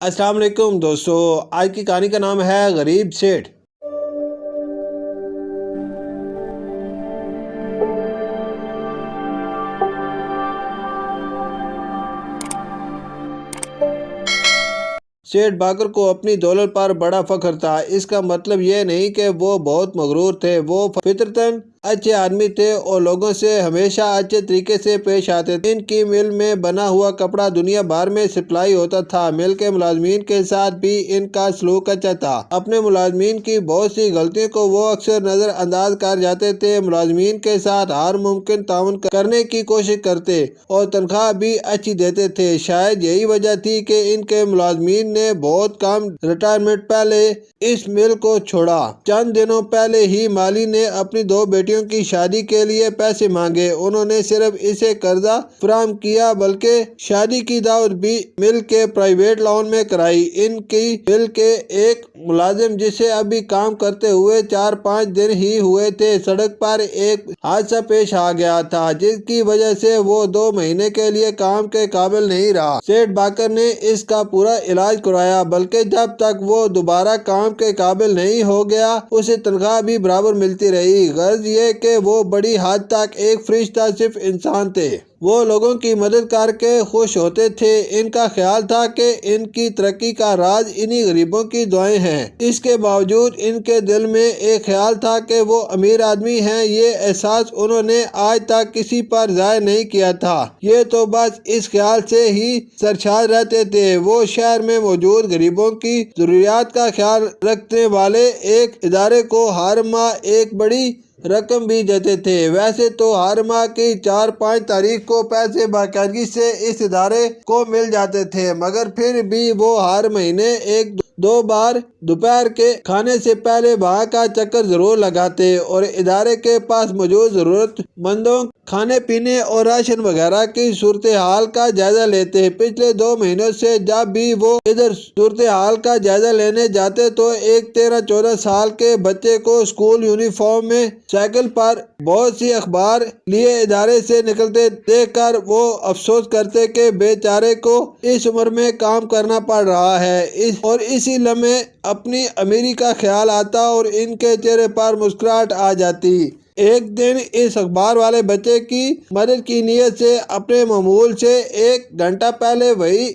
السلام علیکم دوستو، آج کی کہانی کا نام ہے غریب سیٹھ۔ سیٹھ باقر کو اپنی دولت پر بڑا فخر تھا۔ اس کا مطلب یہ نہیں کہ وہ بہت مغرور تھے، وہ فطرتاً اچھے آدمی تھے اور لوگوں سے ہمیشہ اچھے طریقے سے پیش آتے تھے۔ ان کی مل میں بنا ہوا کپڑا دنیا بھر میں سپلائی ہوتا تھا۔ مل کے ملازمین کے ساتھ بھی ان کا سلوک اچھا تھا۔ اپنے ملازمین کی بہت سی غلطیوں کو وہ اکثر نظر انداز کر جاتے تھے۔ ملازمین کے ساتھ ہر ممکن تعاون کرنے کی کوشش کرتے اور تنخواہ بھی اچھی دیتے تھے۔ شاید یہی وجہ تھی کہ ان کے ملازمین نے بہت کم ریٹائرمنٹ پہلے اس مل کو چھوڑا۔ چند دنوں پہلے ہی مالی نے اپنی 2 بیٹیوں کی شادی کے لیے پیسے مانگے۔ انہوں نے صرف اسے قرضہ فراہم کیا بلکہ شادی کی دعوت بھی مل کے پرائیویٹ لون میں کرائی۔ ان کی مل کے ایک ملازم جسے ابھی کام کرتے ہوئے 4-5 دن ہی ہوئے تھے، سڑک پر ایک حادثہ پیش آ گیا تھا جس کی وجہ سے وہ 2 مہینے کے لیے کام کے قابل نہیں رہا۔ سیٹھ باقر نے اس کا پورا علاج کروایا، بلکہ جب تک وہ دوبارہ کام کے قابل نہیں ہو گیا اسے تنخواہ بھی برابر ملتی رہی۔ غرض یہ کہ وہ بڑی حد تک ایک فرشتہ صرف انسان تھے۔ وہ لوگوں کی مدد کر کے خوش ہوتے تھے۔ ان کا خیال تھا کہ ان کی ترقی کا راز انہی غریبوں کی دعائیں ہیں۔ اس کے باوجود ان کے دل میں ایک خیال تھا کہ وہ امیر آدمی ہیں۔ یہ احساس انہوں نے آج تک کسی پر ظاہر نہیں کیا تھا۔ یہ تو بس اس خیال سے ہی سرشار رہتے تھے۔ وہ شہر میں موجود غریبوں کی ضروریات کا خیال رکھنے والے ایک ادارے کو ہر ماہ ایک بڑی رقم بھی دیتے تھے۔ ویسے تو ہر ماہ کی 4-5 تاریخ کو پیسے باقاعدگی سے اس ادارے کو مل جاتے تھے، مگر پھر بھی وہ ہر مہینے 1-2 بار دوپہر کے کھانے سے پہلے وہاں کا چکر ضرور لگاتے اور ادارے کے پاس موجود ضرورت مندوں کھانے پینے اور راشن وغیرہ کی صورتحال کا جائزہ لیتے۔ پچھلے 2 مہینوں سے جب بھی وہ ادھر صورتحال کا جائزہ لینے جاتے تو ایک 13-14 سال کے بچے کو اسکول یونیفارم میں سائیکل پر بہت سی اخبار لیے ادارے سے نکلتے دیکھ کر وہ افسوس کرتے کہ بیچارے کو اس عمر میں کام کرنا پڑ رہا ہے، اور اسی لمحے اپنی امیری کا خیال آتا اور ان کے چہرے پر مسکراہٹ آ جاتی۔ ایک دن اس اخبار والے بچے کی مدد کی نیت سے اپنے معمول سے 1 گھنٹہ پہلے وہی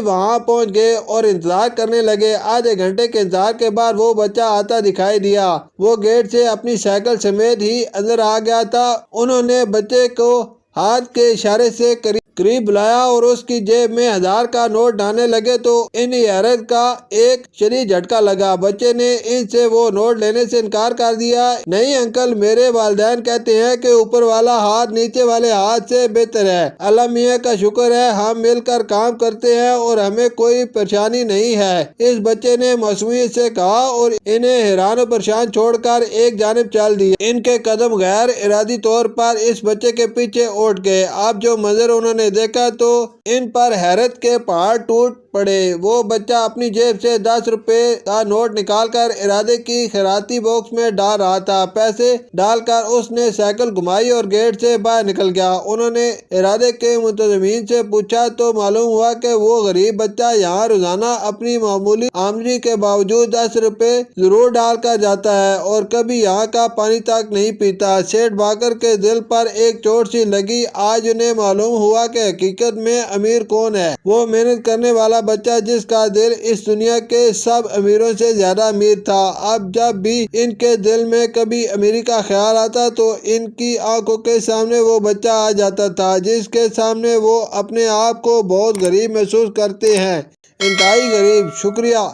وہاں پہنچ گئے اور انتظار کرنے لگے۔ آدھے گھنٹے کے انتظار کے بعد وہ بچہ آتا دکھائی دیا۔ وہ گیٹ سے اپنی سائیکل سمیت ہی اندر آ گیا تھا۔ انہوں نے بچے کو ہاتھ کے اشارے سے قریب بلایا اور اس کی جیب میں 1000 کا نوٹ ڈالنے لگے تو انہیں حیرت کا ایک شدید جھٹکا لگا۔ بچے نے ان سے وہ نوٹ لینے سے انکار کر دیا۔ نہیں انکل، میرے والدین کہتے ہیں کہ اوپر والا ہاتھ نیچے والے ہاتھ سے بہتر ہے۔ اللہ میاں کا شکر ہے، ہم مل کر کام کرتے ہیں اور ہمیں کوئی پریشانی نہیں ہے، اس بچے نے معصومیت سے کہا اور انہیں حیران و پریشان چھوڑ کر ایک جانب چل دیا۔ ان کے قدم غیر ارادی طور پر اس بچے کے پیچھے اٹھ گئے۔ اب جو منظر انہوں نے دیکھا تو ان پر حیرت کے پہاڑ ٹوٹ پڑے۔ وہ بچہ اپنی جیب سے 10 روپے کا نوٹ نکال کر ارادے کی خیراتی باکس میں ڈال رہا تھا۔ پیسے ڈال کر اس نے سائیکل گھمائی اور گیٹ سے باہر نکل گیا۔ انہوں نے ارادے کے منتظمین سے پوچھا تو معلوم ہوا کہ وہ غریب بچہ یہاں روزانہ اپنی معمولی آمدنی کے باوجود 10 روپے ضرور ڈال کر جاتا ہے اور کبھی یہاں کا پانی تک نہیں پیتا۔ سیٹھ باقر کے دل پر ایک چوٹ سی لگی۔ آج انہیں معلوم ہوا کہ حقیقت میں امیر کون ہے۔ وہ محنت کرنے والا بچہ جس کا دل اس دنیا کے سب امیروں سے زیادہ امیر تھا۔ اب جب بھی ان کے دل میں کبھی امیری کا خیال آتا تو ان کی آنکھوں کے سامنے وہ بچہ آ جاتا تھا جس کے سامنے وہ اپنے آپ کو بہت غریب محسوس کرتے ہیں، انتہائی غریب۔ شکریہ۔